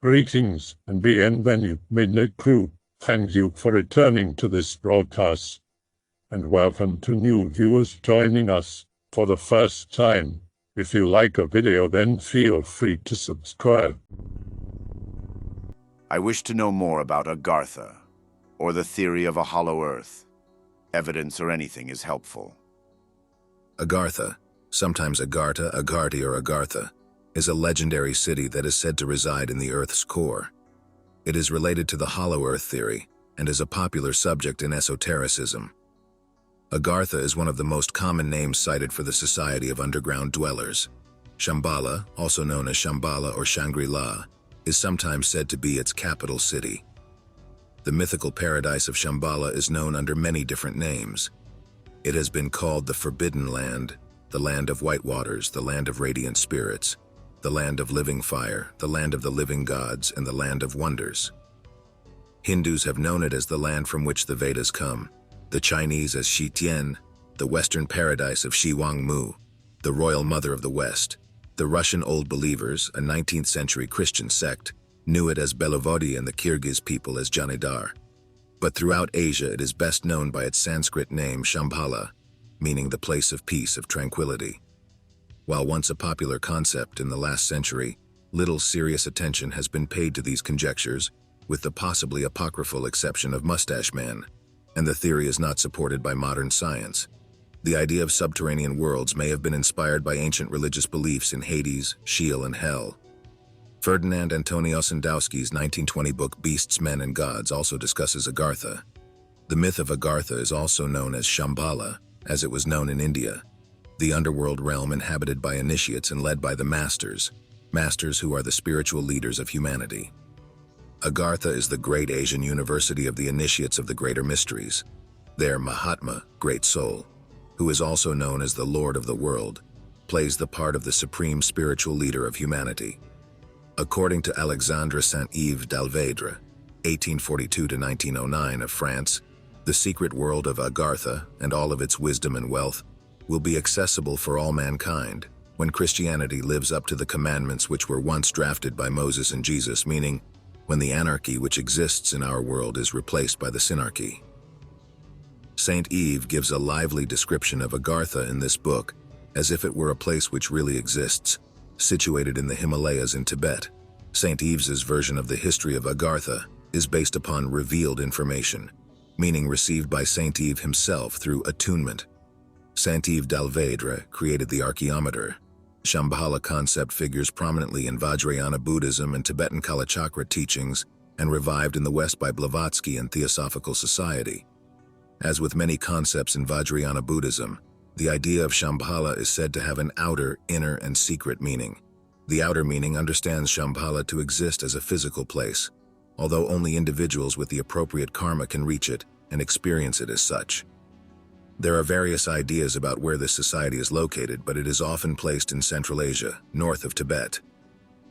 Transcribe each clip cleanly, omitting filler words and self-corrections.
Greetings and bienvenue, Midnight Crew. Thank you for returning to this broadcast, and welcome to new viewers joining us for the first time. If you like a video, then feel free to subscribe. I wish to know more about Agartha, or the theory of a hollow earth. Evidence or anything is helpful. Agartha, sometimes Agartha, Agarthi, or Agartha, is a legendary city that is said to reside in the Earth's core. It is related to the hollow earth theory and is a popular subject in esotericism. Agartha is one of the most common names cited for the society of underground dwellers. Shambhala, also known as Shambhala or Shangri-La, is sometimes said to be its capital city. The mythical paradise of Shambhala is known under many different names. It has been called the Forbidden Land, the Land of White Waters, the Land of Radiant Spirits, the Land of Living Fire, the Land of the Living Gods, and the Land of Wonders. Hindus have known it as the land from which the Vedas come, the Chinese as Shitian, the Western paradise of Shiwangmu, the Royal Mother of the West. The Russian Old Believers, a 19th century Christian sect, knew it as Belovodi and the Kyrgyz people as Janidar. But throughout Asia it is best known by its Sanskrit name Shambhala, meaning the place of peace, of tranquility. While once a popular concept in the last century, little serious attention has been paid to these conjectures, with the possibly apocryphal exception of Mustache Man, and the theory is not supported by modern science. The idea of subterranean worlds may have been inspired by ancient religious beliefs in Hades, Sheol, and Hell. Ferdinand Antoni Ossendowski's 1920 book Beasts, Men, and Gods also discusses Agartha. The myth of Agartha is also known as Shambhala, as it was known in India, the underworld realm inhabited by initiates and led by the masters who are the spiritual leaders of humanity. Agartha is the great Asian university of the initiates of the greater mysteries. There Mahatma, Great Soul, who is also known as the Lord of the World, plays the part of the supreme spiritual leader of humanity. According to Alexandre Saint-Yves d'Alvedre, 1842–1909 of France, the secret world of Agartha and all of its wisdom and wealth will be accessible for all mankind when Christianity lives up to the commandments which were once drafted by Moses and Jesus, meaning when the anarchy which exists in our world is replaced by the synarchy. Saint Yves gives a lively description of Agartha in this book as if it were a place which really exists, situated in the Himalayas in Tibet. Saint Yves's version of the history of Agartha is based upon revealed information, meaning received by Saint Yves himself through attunement. Saint-Yves d'Alvedre created the archaeometer. Shambhala concept figures prominently in Vajrayana Buddhism and Tibetan Kalachakra teachings and revived in the West by Blavatsky and Theosophical Society. As with many concepts in Vajrayana Buddhism, the idea of Shambhala is said to have an outer, inner, and secret meaning. The outer meaning understands Shambhala to exist as a physical place, although only individuals with the appropriate karma can reach it and experience it as such. There are various ideas about where this society is located, but it is often placed in Central Asia, north of Tibet.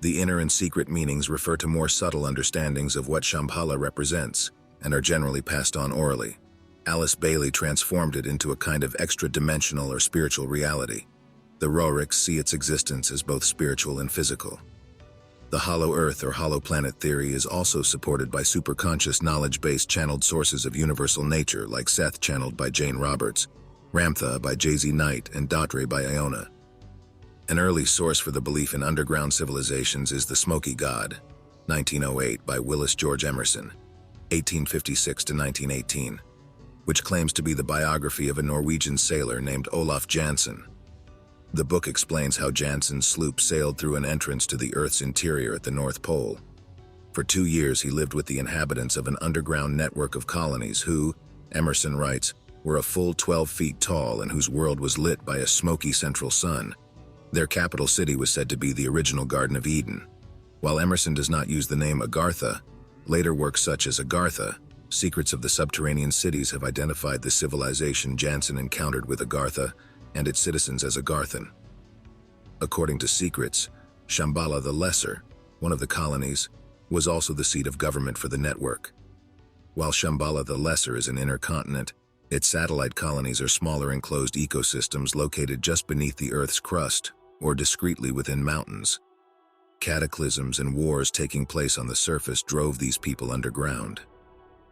The inner and secret meanings refer to more subtle understandings of what Shambhala represents, and are generally passed on orally. Alice Bailey transformed it into a kind of extra-dimensional or spiritual reality. The Rönnbergs see its existence as both spiritual and physical. The hollow earth or hollow planet theory is also supported by superconscious knowledge-based channeled sources of universal nature like Seth channeled by Jane Roberts, Ramtha by J.Z. Knight, and Datre by Iona. An early source for the belief in underground civilizations is The Smoky God, 1908 by Willis George Emerson, 1856–1918, which claims to be the biography of a Norwegian sailor named Olaf Jansen. The book explains how Jansen's sloop sailed through an entrance to the Earth's interior at the North Pole. For 2 years he lived with the inhabitants of an underground network of colonies who, Emerson writes, were a full 12 feet tall and whose world was lit by a smoky central sun. Their capital city was said to be the original Garden of Eden. While Emerson does not use the name Agartha, later works such as Agartha, Secrets of the Subterranean Cities have identified the civilization Jansen encountered with Agartha and its citizens as Agarthan. According to Secrets, Shambhala the Lesser, one of the colonies, was also the seat of government for the network. While Shambhala the Lesser is an inner continent, its satellite colonies are smaller enclosed ecosystems located just beneath the Earth's crust or discreetly within mountains. Cataclysms and wars taking place on the surface drove these people underground.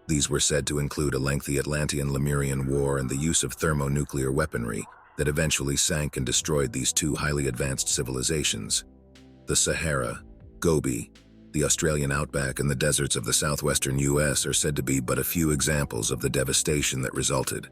These were said to include a lengthy Atlantean-Lemurian war and the use of thermonuclear weaponry that eventually sank and destroyed these two highly advanced civilizations. The Sahara, Gobi, the Australian outback, and the deserts of the southwestern US are said to be but a few examples of the devastation that resulted.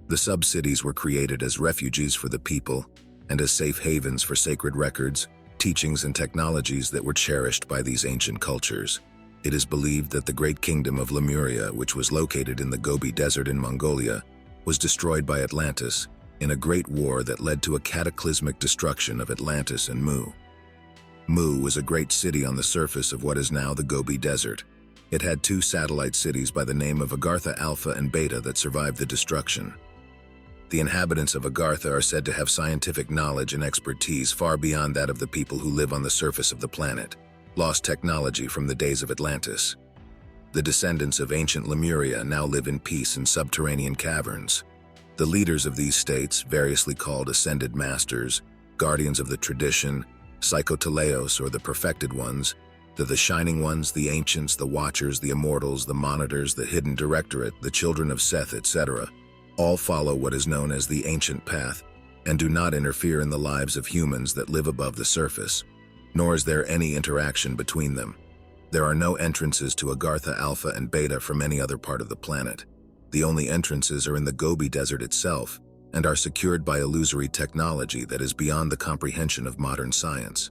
The sub-cities were created as refuges for the people and as safe havens for sacred records, teachings, and technologies that were cherished by these ancient cultures. It is believed that the great kingdom of Lemuria, which was located in the Gobi Desert in Mongolia, was destroyed by Atlantis in a great war that led to a cataclysmic destruction of Atlantis and Mu. Mu was a great city on the surface of what is now the Gobi Desert. It had two satellite cities by the name of Agartha Alpha and Beta that survived the destruction. The inhabitants of Agartha are said to have scientific knowledge and expertise far beyond that of the people who live on the surface of the planet, lost technology from the days of Atlantis. The descendants of ancient Lemuria now live in peace in subterranean caverns. The leaders of these states, variously called Ascended Masters, Guardians of the Tradition, Psychoteleos, or the Perfected Ones, the Shining Ones, the Ancients, the Watchers, the Immortals, the Monitors, the Hidden Directorate, the Children of Seth, etc., all follow what is known as the Ancient Path and do not interfere in the lives of humans that live above the surface, nor is there any interaction between them. There are no entrances to Agartha Alpha and Beta from any other part of the planet. The only entrances are in the Gobi Desert itself and are secured by illusory technology that is beyond the comprehension of modern science.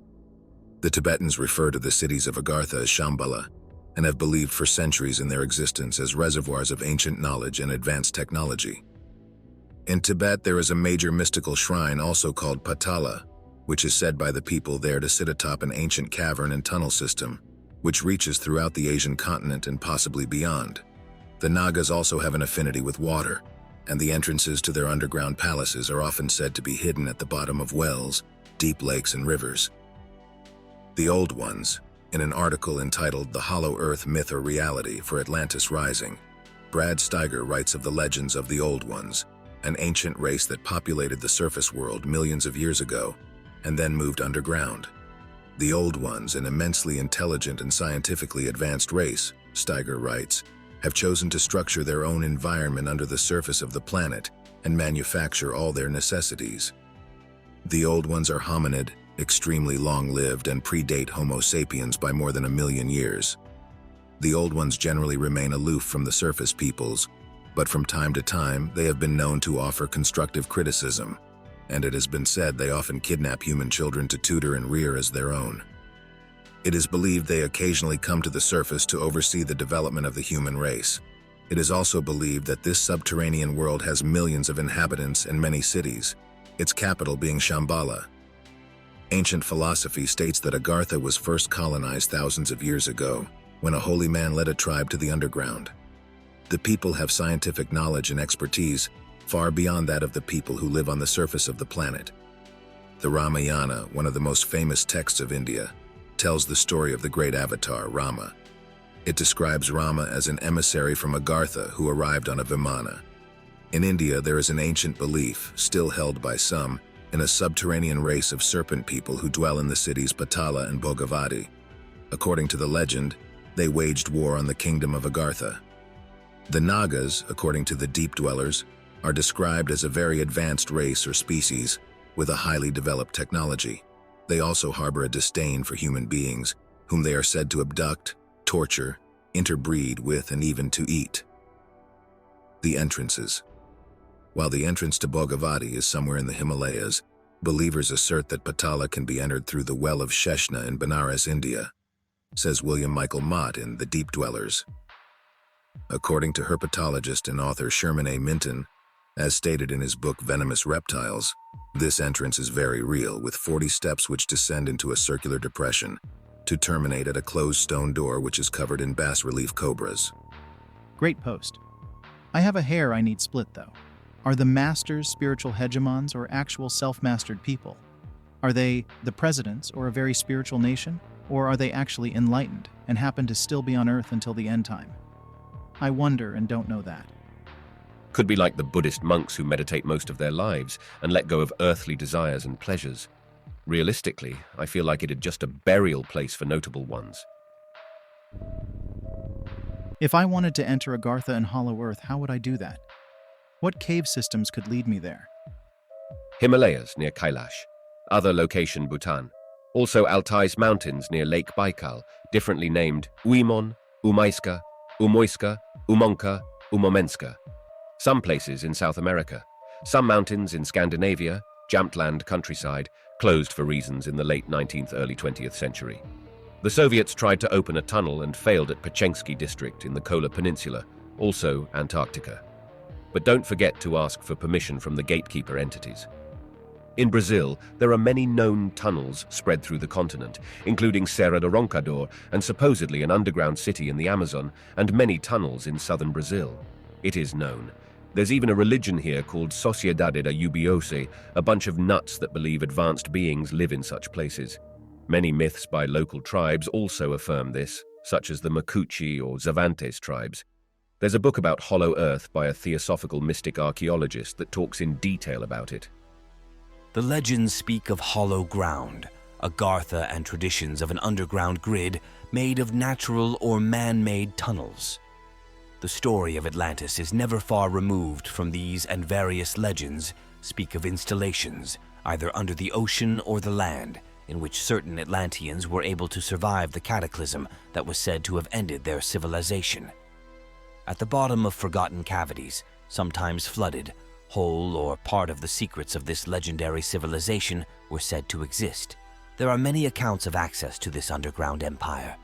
The Tibetans refer to the cities of Agartha as Shambhala and have believed for centuries in their existence as reservoirs of ancient knowledge and advanced technology. In Tibet, there is a major mystical shrine also called Patala, which is said by the people there to sit atop an ancient cavern and tunnel system, which reaches throughout the Asian continent and possibly beyond. The Nagas also have an affinity with water, and the entrances to their underground palaces are often said to be hidden at the bottom of wells, deep lakes, and rivers. The Old Ones, in an article entitled The Hollow Earth Myth or Reality for Atlantis Rising, Brad Steiger writes of the legends of the Old Ones, an ancient race that populated the surface world millions of years ago and then moved underground. The Old Ones, an immensely intelligent and scientifically advanced race, Steiger writes, have chosen to structure their own environment under the surface of the planet and manufacture all their necessities. The Old Ones are hominid, extremely long-lived, and predate Homo sapiens by more than 1 million years. The Old Ones generally remain aloof from the surface peoples, but from time to time they have been known to offer constructive criticism, and it has been said they often kidnap human children to tutor and rear as their own. It is believed they occasionally come to the surface to oversee the development of the human race. It is also believed that this subterranean world has millions of inhabitants and many cities, its capital being Shambhala. Ancient philosophy states that Agartha was first colonized thousands of years ago, when a holy man led a tribe to the underground. The people have scientific knowledge and expertise far beyond that of the people who live on the surface of the planet. The Ramayana, one of the most famous texts of India, tells the story of the great avatar, Rama. It describes Rama as an emissary from Agartha who arrived on a Vimana. In India, there is an ancient belief, still held by some, in a subterranean race of serpent people who dwell in the cities Patala and Bhogavati. According to the legend, they waged war on the kingdom of Agartha. The Nagas, according to the Deep Dwellers, are described as a very advanced race or species with a highly developed technology. They also harbor a disdain for human beings, whom they are said to abduct, torture, interbreed with, and even to eat. The entrances. While the entrance to Bhogavati is somewhere in the Himalayas, believers assert that Patala can be entered through the well of Sheshna in Benares, India, says William Michael Mott in The Deep Dwellers. According to herpetologist and author Sherman A. Minton, as stated in his book Venomous Reptiles, this entrance is very real, with 40 steps which descend into a circular depression to terminate at a closed stone door which is covered in bas-relief cobras. Great post. I have a hair I need split though. Are the masters spiritual hegemons or actual self-mastered people? Are they the presidents or a very spiritual nation? Or are they actually enlightened and happen to still be on Earth until the end time? I wonder and don't know that. Could be like the Buddhist monks who meditate most of their lives and let go of earthly desires and pleasures. Realistically, I feel like it'd just a burial place for notable ones. If I wanted to enter Agartha and Hollow Earth, how would I do that? What cave systems could lead me there? Himalayas near Kailash. Other location Bhutan. Also Altai's mountains near Lake Baikal, differently named Uimon, Umayska, Umoyska, Umonka, Umomenska. Some places in South America. Some mountains in Scandinavia, Jamtland countryside, closed for reasons in the late 19th, early 20th century. The Soviets tried to open a tunnel and failed at Pechensky district in the Kola Peninsula, also Antarctica. But don't forget to ask for permission from the gatekeeper entities. In Brazil, there are many known tunnels spread through the continent, including Serra do Roncador and supposedly an underground city in the Amazon, and many tunnels in southern Brazil. It is known. There's even a religion here called Sociedade da Ubiose, a bunch of nuts that believe advanced beings live in such places. Many myths by local tribes also affirm this, such as the Makuchi or Zavantes tribes. There's a book about Hollow Earth by a theosophical mystic archaeologist that talks in detail about it. The legends speak of hollow ground, Agartha, and traditions of an underground grid made of natural or man-made tunnels. The story of Atlantis is never far removed from these, and various legends speak of installations, either under the ocean or the land, in which certain Atlanteans were able to survive the cataclysm that was said to have ended their civilization. At the bottom of forgotten cavities, sometimes flooded, whole or part of the secrets of this legendary civilization were said to exist. There are many accounts of access to this underground empire.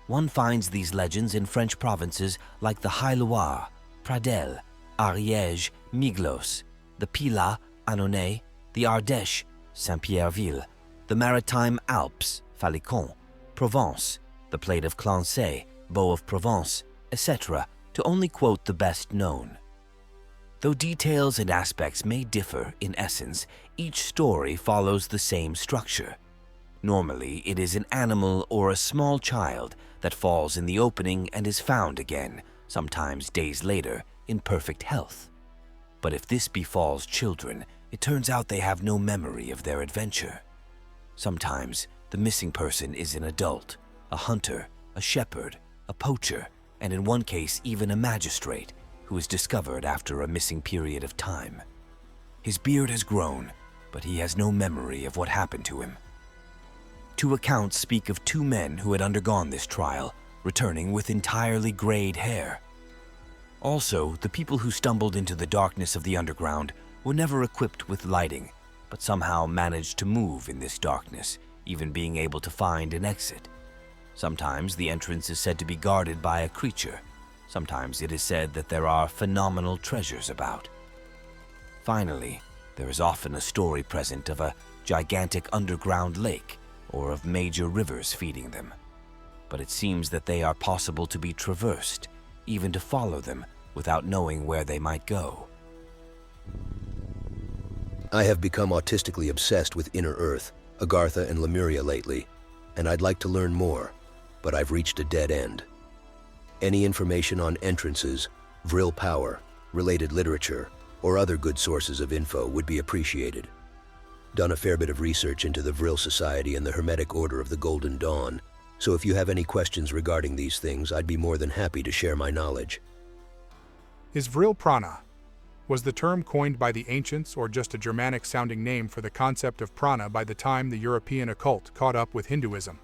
One finds these legends in French provinces like the Haute-Loire, Pradelles, Ariège, Miglos, the Pilat, Annonay, the Ardèche, Saint-Pierreville, the Maritime Alps, Falicon, Provence, the Plate of Clancy, Beau of Provence, etc., to only quote the best known. Though details and aspects may differ in essence, each story follows the same structure. Normally, it is an animal or a small child that falls in the opening and is found again, sometimes days later, in perfect health. But if this befalls children, it turns out they have no memory of their adventure. Sometimes, the missing person is an adult, a hunter, a shepherd, a poacher, and in one case even a magistrate, who is discovered after a missing period of time. His beard has grown, but he has no memory of what happened to him. Two accounts speak of two men who had undergone this trial, returning with entirely grayed hair. Also, the people who stumbled into the darkness of the underground were never equipped with lighting, but somehow managed to move in this darkness, even being able to find an exit. Sometimes the entrance is said to be guarded by a creature. Sometimes it is said that there are phenomenal treasures about. Finally, there is often a story present of a gigantic underground lake or of major rivers feeding them. But it seems that they are possible to be traversed, even to follow them without knowing where they might go. I have become autistically obsessed with Inner Earth, Agartha and Lemuria lately, and I'd like to learn more, but I've reached a dead end. Any information on entrances, Vril power, related literature, or other good sources of info would be appreciated. Done a fair bit of research into the Vril Society and the Hermetic Order of the Golden Dawn, so if you have any questions regarding these things, I'd be more than happy to share my knowledge. Is Vril prana? Was the term coined by the ancients or just a Germanic-sounding name for the concept of prana by the time the European occult caught up with Hinduism?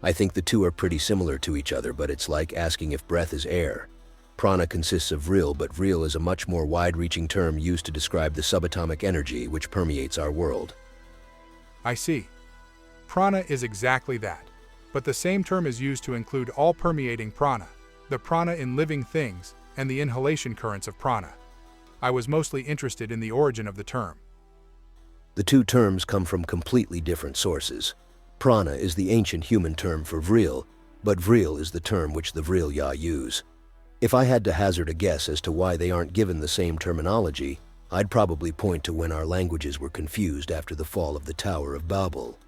I think the two are pretty similar to each other, but it's like asking if breath is air. Prana consists of Vril, but Vril is a much more wide-reaching term used to describe the subatomic energy which permeates our world. I see. Prana is exactly that, but the same term is used to include all permeating prana, the prana in living things, and the inhalation currents of prana. I was mostly interested in the origin of the term. The two terms come from completely different sources. Prana is the ancient human term for Vril, but Vril is the term which the Vril-Ya use. If I had to hazard a guess as to why they aren't given the same terminology, I'd probably point to when our languages were confused after the fall of the Tower of Babel.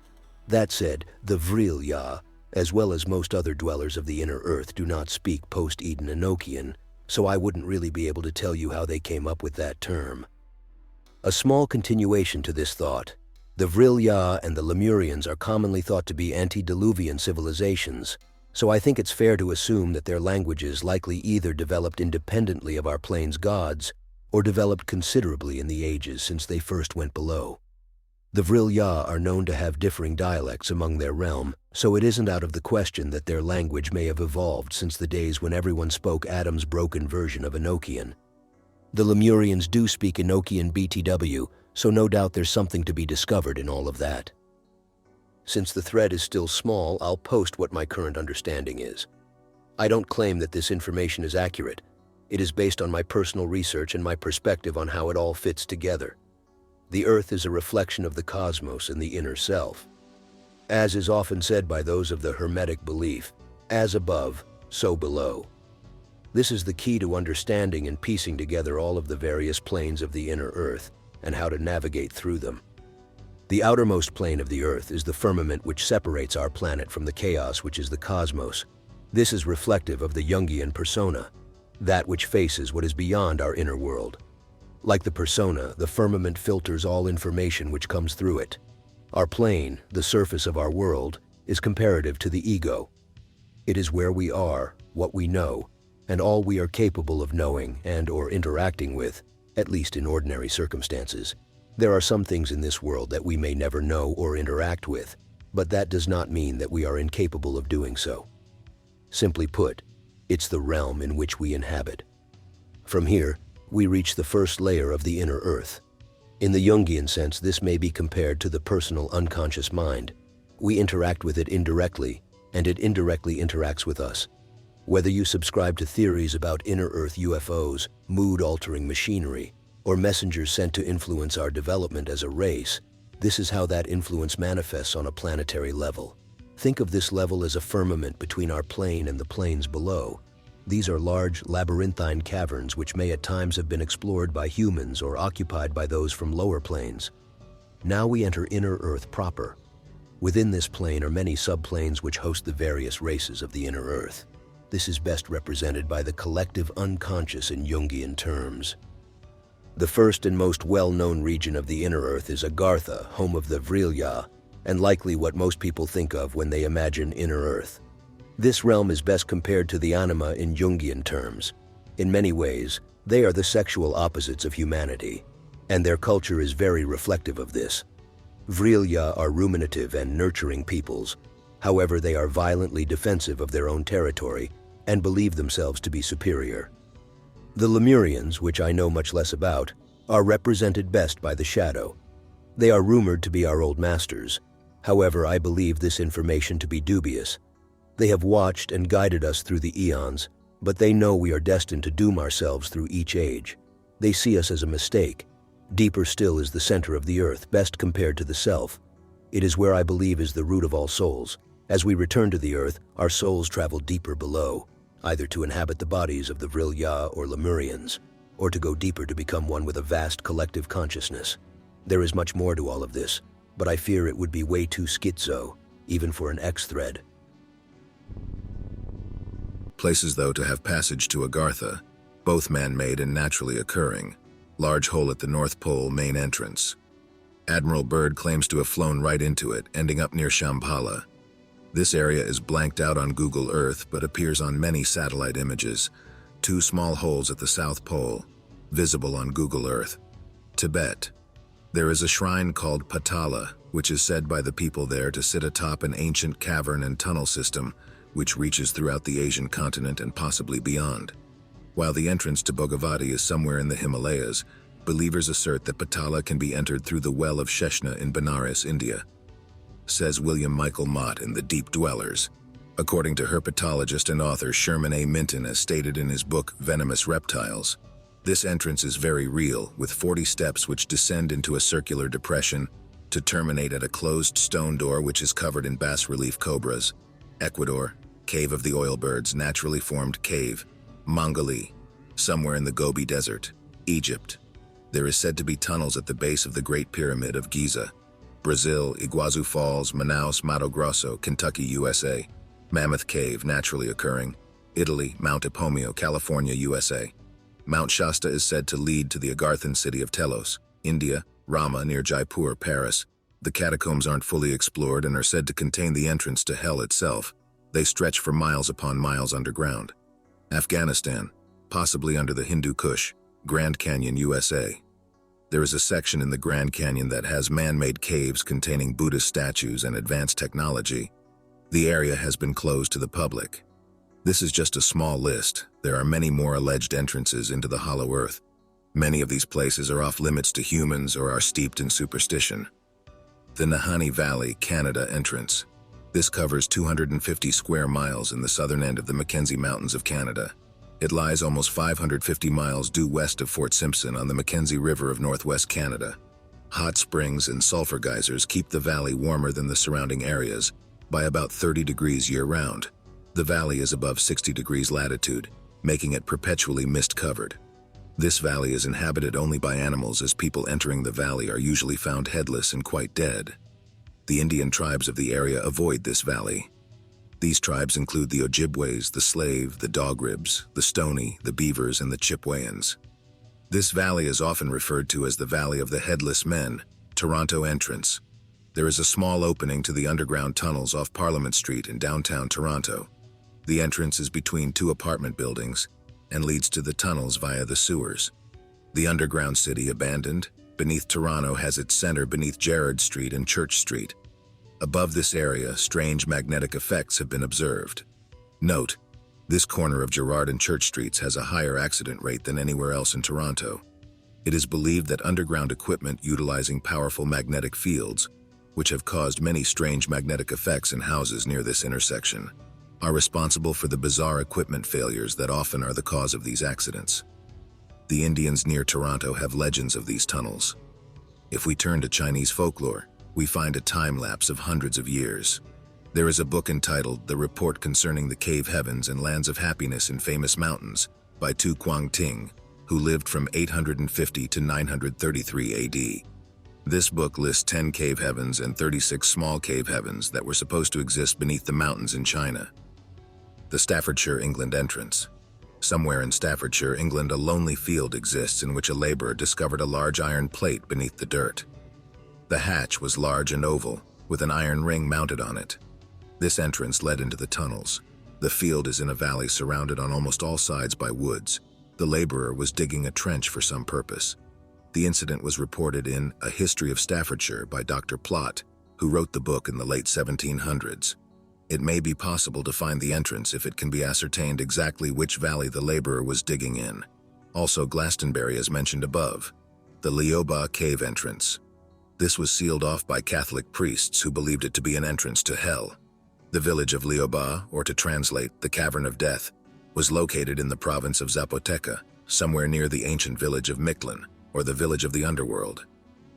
That said, the Vril-Ya, as well as most other dwellers of the Inner Earth, do not speak post-Eden Enochian, so I wouldn't really be able to tell you how they came up with that term. A small continuation to this thought. The Vrilya and the Lemurians are commonly thought to be antediluvian civilizations, so I think it's fair to assume that their languages likely either developed independently of our plane's gods or developed considerably in the ages since they first went below. The Vrilya are known to have differing dialects among their realm, so it isn't out of the question that their language may have evolved since the days when everyone spoke Adam's broken version of Enochian. The Lemurians do speak Enochian BTW, so no doubt there's something to be discovered in all of that. Since the thread is still small, I'll post what my current understanding is. I don't claim that this information is accurate. It is based on my personal research and my perspective on how it all fits together. The Earth is a reflection of the cosmos and the inner self. As is often said by those of the Hermetic belief, as above, so below. This is the key to understanding and piecing together all of the various planes of the inner Earth and how to navigate through them. The outermost plane of the Earth is the firmament which separates our planet from the chaos which is the cosmos. This is reflective of the Jungian persona, that which faces what is beyond our inner world. Like the persona, the firmament filters all information which comes through it. Our plane, the surface of our world, is comparative to the ego. It is where we are, what we know, and all we are capable of knowing and/or interacting with, at least in ordinary circumstances. There are some things in this world that we may never know or interact with, but that does not mean that we are incapable of doing so. Simply put, it's the realm in which we inhabit. From here, we reach the first layer of the inner Earth. In the Jungian sense, this may be compared to the personal unconscious mind. We interact with it indirectly, and it indirectly interacts with us. Whether you subscribe to theories about inner Earth UFOs, mood-altering machinery, or messengers sent to influence our development as a race, this is how that influence manifests on a planetary level. Think of this level as a firmament between our plane and the planes below. These are large, labyrinthine caverns which may at times have been explored by humans or occupied by those from lower planes. Now we enter inner Earth proper. Within this plane are many subplanes which host the various races of the inner Earth. This is best represented by the collective unconscious in Jungian terms. The first and most well-known region of the inner Earth is Agartha, home of the Vrilya, and likely what most people think of when they imagine inner Earth. This realm is best compared to the anima in Jungian terms. In many ways, they are the sexual opposites of humanity, and their culture is very reflective of this. Vrilya are ruminative and nurturing peoples. However, they are violently defensive of their own territory and believe themselves to be superior. The Lemurians, which I know much less about, are represented best by the shadow. They are rumored to be our old masters. However, I believe this information to be dubious. They have watched and guided us through the eons, but they know we are destined to doom ourselves through each age. They see us as a mistake. Deeper still is the center of the Earth, best compared to the self. It is where I believe is the root of all souls. As we return to the Earth, our souls travel deeper below, either to inhabit the bodies of the Vrilya or Lemurians, or to go deeper to become one with a vast collective consciousness. There is much more to all of this, but I fear it would be way too schizo, even for an X-thread. Places, though, to have passage to Agartha, both man-made and naturally occurring. Large hole at the North Pole main entrance. Admiral Byrd claims to have flown right into it, ending up near Shambhala. This area is blanked out on Google Earth, but appears on many satellite images. 2 small holes at the South Pole, visible on Google Earth. Tibet. There is a shrine called Patala, which is said by the people there to sit atop an ancient cavern and tunnel system, which reaches throughout the Asian continent and possibly beyond. While the entrance to Bhagavati is somewhere in the Himalayas, believers assert that Patala can be entered through the well of Sheshna in Benares, India. Says William Michael Mott in The Deep Dwellers. According to herpetologist and author Sherman A. Minton, as stated in his book Venomous Reptiles, this entrance is very real, with 40 steps which descend into a circular depression to terminate at a closed stone door which is covered in bas-relief cobras. Ecuador, Cave of the Oilbirds, naturally formed cave. Mongolia, somewhere in the Gobi Desert. Egypt. There is said to be tunnels at the base of the Great Pyramid of Giza. Brazil, Iguazu Falls, Manaus, Mato Grosso, Kentucky, USA. Mammoth Cave, naturally occurring. Italy, Mount Epomeo, California, USA. Mount Shasta is said to lead to the Agarthan city of Telos. India, Rama near Jaipur, Paris. The catacombs aren't fully explored and are said to contain the entrance to hell itself. They stretch for miles upon miles underground. Afghanistan, possibly under the Hindu Kush, Grand Canyon, USA. There is a section in the Grand Canyon that has man-made caves containing Buddhist statues and advanced technology. The area has been closed to the public. This is just a small list. There are many more alleged entrances into the Hollow Earth. Many of these places are off limits to humans or are steeped in superstition. The Nahanni Valley, Canada entrance. This covers 250 square miles in the southern end of the Mackenzie Mountains of Canada. It lies almost 550 miles due west of Fort Simpson on the Mackenzie River of northwest Canada. Hot springs and sulfur geysers keep the valley warmer than the surrounding areas by about 30 degrees year-round. The valley is above 60 degrees latitude, making it perpetually mist-covered. This valley is inhabited only by animals, as people entering the valley are usually found headless and quite dead. The Indian tribes of the area avoid this valley. These tribes include the Ojibways, the Slave, the Dogribs, the Stoney, the Beavers, and the Chipewayans. This valley is often referred to as the Valley of the Headless Men, Toronto entrance. There is a small opening to the underground tunnels off Parliament Street in downtown Toronto. The entrance is between two apartment buildings and leads to the tunnels via the sewers. The underground city, abandoned beneath Toronto, has its center beneath Gerrard Street and Church Street. Above this area, strange magnetic effects have been observed. Note, this corner of Gerrard and Church Streets has a higher accident rate than anywhere else in Toronto. It is believed that underground equipment utilizing powerful magnetic fields, which have caused many strange magnetic effects in houses near this intersection, are responsible for the bizarre equipment failures that often are the cause of these accidents. The Indians near Toronto have legends of these tunnels. If we turn to Chinese folklore, we find a time-lapse of hundreds of years. There is a book entitled The Report Concerning the Cave Heavens and Lands of Happiness in Famous Mountains by Tu Kuang-Ting, who lived from 850 to 933 AD. This book lists 10 cave heavens and 36 small cave heavens that were supposed to exist beneath the mountains in China. The Staffordshire, England entrance. Somewhere in Staffordshire, England, a lonely field exists in which a laborer discovered a large iron plate beneath the dirt. The hatch was large and oval, with an iron ring mounted on it. This entrance led into the tunnels. The field is in a valley surrounded on almost all sides by woods. The laborer was digging a trench for some purpose. The incident was reported in A History of Staffordshire by Dr. Plott, who wrote the book in the late 1700s. It may be possible to find the entrance if it can be ascertained exactly which valley the laborer was digging in. Also, Glastonbury is mentioned above. The Liuba Cave entrance. This was sealed off by Catholic priests who believed it to be an entrance to hell. The village of Liuba, or to translate, the Cavern of Death, was located in the province of Zapoteca, somewhere near the ancient village of Mictlan, or the village of the underworld.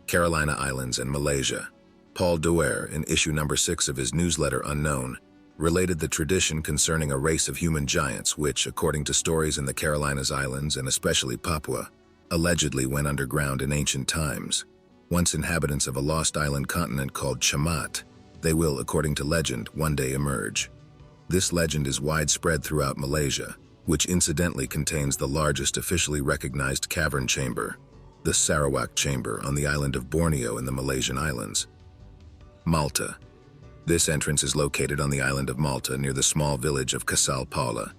Carolina Islands and Malaysia. Paul Douer, in issue number 6 of his newsletter Unknown, related the tradition concerning a race of human giants which, according to stories in the Carolinas Islands and especially Papua, allegedly went underground in ancient times. Once inhabitants of a lost island continent called Chamat, they will, according to legend, one day emerge. This legend is widespread throughout Malaysia, which incidentally contains the largest officially recognized cavern chamber, the Sarawak Chamber on the island of Borneo in the Malaysian Islands. Malta. This entrance is located on the island of Malta near the small village of Casal Paula.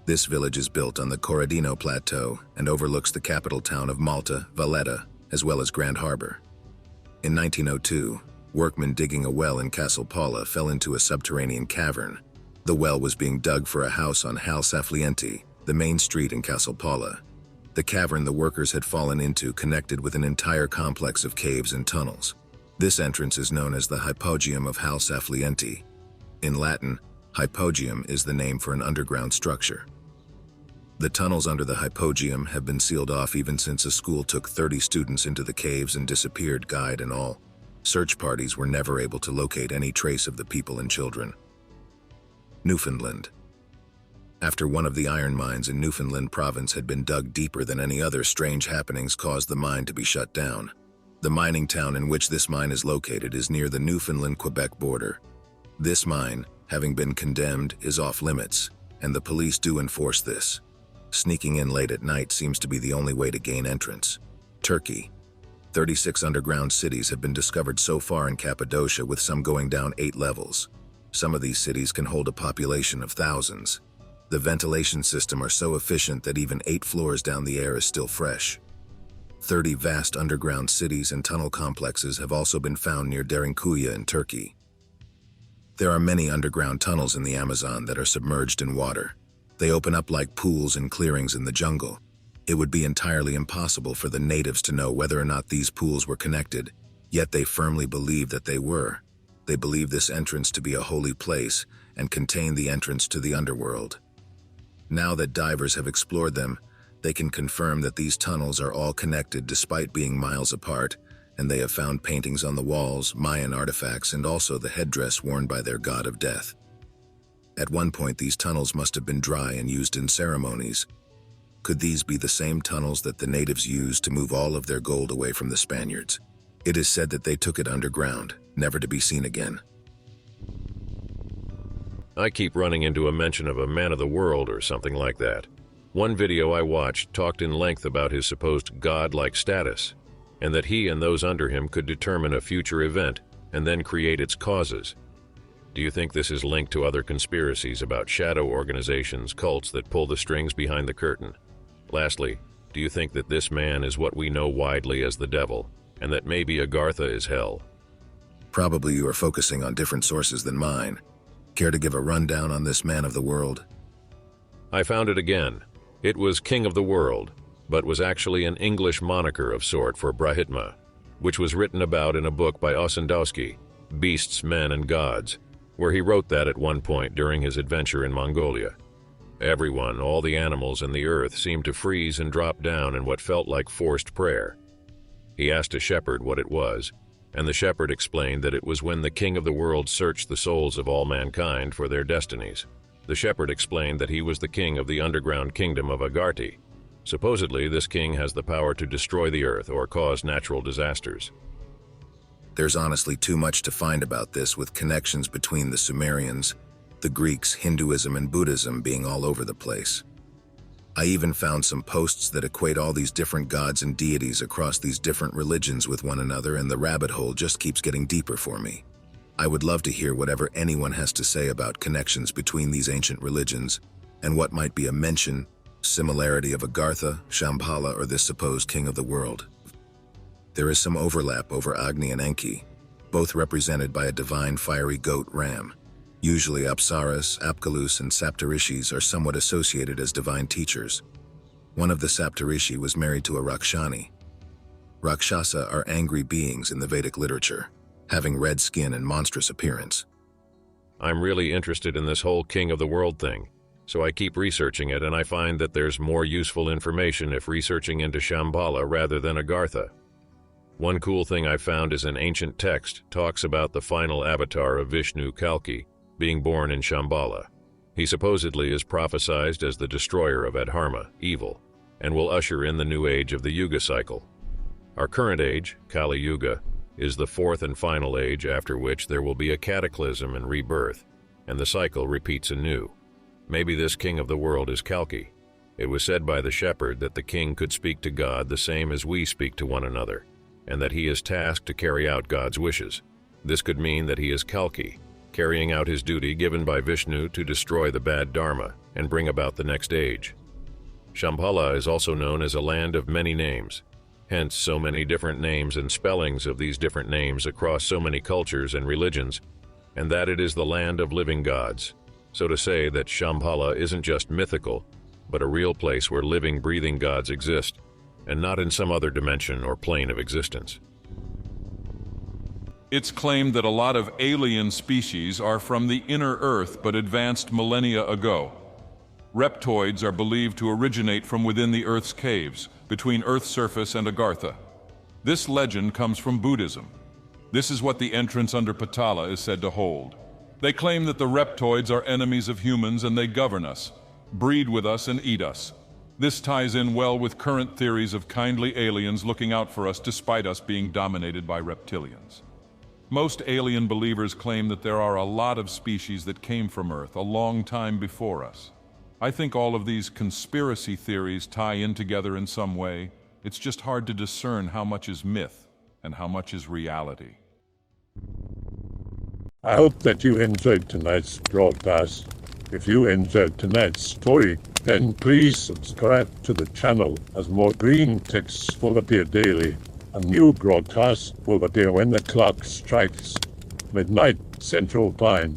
This village is built on the Corradino Plateau and overlooks the capital town of Malta, Valletta, as well as Grand Harbor. In 1902, workmen digging a well in Casal Paula fell into a subterranean cavern. The well was being dug for a house on Hal Saflienti, the main street in Casal Paula. The cavern the workers had fallen into connected with an entire complex of caves and tunnels. This entrance is known as the Hypogeum of Hal Saflienti. In Latin, hypogeum is the name for an underground structure. The tunnels under the hypogeum have been sealed off even since a school took 30 students into the caves and disappeared, guide and all. Search parties were never able to locate any trace of the people and children. Newfoundland. After one of the iron mines in Newfoundland province had been dug deeper than any other, strange happenings caused the mine to be shut down. The mining town in which this mine is located is near the Newfoundland-Quebec border. This mine, having been condemned, is off limits, and the police do enforce this. Sneaking in late at night seems to be the only way to gain entrance. Turkey. 36 underground cities have been discovered so far in Cappadocia, with some going down 8 levels. Some of these cities can hold a population of thousands. The ventilation system are so efficient that even 8 floors down the air is still fresh. 30 vast underground cities and tunnel complexes have also been found near Derinkuyu in Turkey. There are many underground tunnels in the Amazon that are submerged in water. They open up like pools and clearings in the jungle. It would be entirely impossible for the natives to know whether or not these pools were connected, yet they firmly believe that they were. They believe this entrance to be a holy place and contain the entrance to the underworld. Now that divers have explored them, they can confirm that these tunnels are all connected despite being miles apart, and they have found paintings on the walls, Mayan artifacts, and also the headdress worn by their god of death. At one point, these tunnels must have been dry and used in ceremonies. Could these be the same tunnels that the natives used to move all of their gold away from the Spaniards? It is said that they took it underground, never to be seen again. I keep running into a mention of a man of the world or something like that. One video I watched talked in length about his supposed god-like status, and that he and those under him could determine a future event and then create its causes. Do you think this is linked to other conspiracies about shadow organizations, cults that pull the strings behind the curtain? Lastly, do you think that this man is what we know widely as the devil, and that maybe Agartha is hell? Probably you are focusing on different sources than mine. Care to give a rundown on this man of the world? I found it again. It was King of the World, but was actually an English moniker of sort for Brahitma, which was written about in a book by Ossendowski, Beasts, Men, and Gods, where he wrote that at one point during his adventure in Mongolia. Everyone, all the animals and the earth, seemed to freeze and drop down in what felt like forced prayer. He asked a shepherd what it was, and the shepherd explained that it was when the King of the World searched the souls of all mankind for their destinies. The shepherd explained that he was the king of the underground kingdom of Agartha. Supposedly, this king has the power to destroy the earth or cause natural disasters. There's honestly too much to find about this, with connections between the Sumerians, the Greeks, Hinduism, and Buddhism being all over the place. I even found some posts that equate all these different gods and deities across these different religions with one another, and the rabbit hole just keeps getting deeper for me. I would love to hear whatever anyone has to say about connections between these ancient religions, and what might be a mention, similarity of Agartha, Shambhala, or this supposed king of the world. There is some overlap over Agni and Enki, both represented by a divine fiery goat ram. Usually Apsaras, Apkalus, and Saptarishis are somewhat associated as divine teachers. One of the Saptarishi was married to a Rakshani. Rakshasa are angry beings in the Vedic literature, having red skin and monstrous appearance. I'm really interested in this whole King of the World thing, so I keep researching it, and I find that there's more useful information if researching into Shambhala rather than Agartha. One cool thing I found is an ancient text talks about the final avatar of Vishnu, Kalki, being born in Shambhala. He supposedly is prophesied as the destroyer of Adharma, evil, and will usher in the new age of the Yuga cycle. Our current age, Kali Yuga, is the fourth and final age, after which there will be a cataclysm and rebirth, and the cycle repeats anew. Maybe this king of the world is Kalki. It was said by the shepherd that the king could speak to God the same as we speak to one another, and that he is tasked to carry out God's wishes. This could mean that he is Kalki, carrying out his duty given by Vishnu to destroy the bad dharma and bring about the next age. Shambhala is also known as a land of many names, hence so many different names and spellings of these different names across so many cultures and religions, and that it is the land of living gods. So to say that Shambhala isn't just mythical, but a real place where living, breathing gods exist, and not in some other dimension or plane of existence. It's claimed that a lot of alien species are from the inner Earth but advanced millennia ago. Reptoids are believed to originate from within the Earth's caves, between Earth's surface and Agartha. This legend comes from Buddhism. This is what the entrance under Patala is said to hold. They claim that the reptoids are enemies of humans and they govern us, breed with us and eat us. This ties in well with current theories of kindly aliens looking out for us despite us being dominated by reptilians. Most alien believers claim that there are a lot of species that came from Earth a long time before us. I think all of these conspiracy theories tie in together in some way, It's just hard to discern how much is myth and how much is reality. I hope that you enjoyed tonight's broadcast. If you enjoyed tonight's story, then please subscribe to the channel as more green texts will appear daily. A new broadcast will appear when the clock strikes midnight Central Time.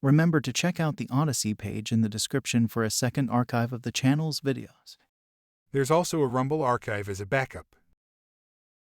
Remember to check out the Odyssey page in the description for a second archive of the channel's videos. There's also a Rumble archive as a backup.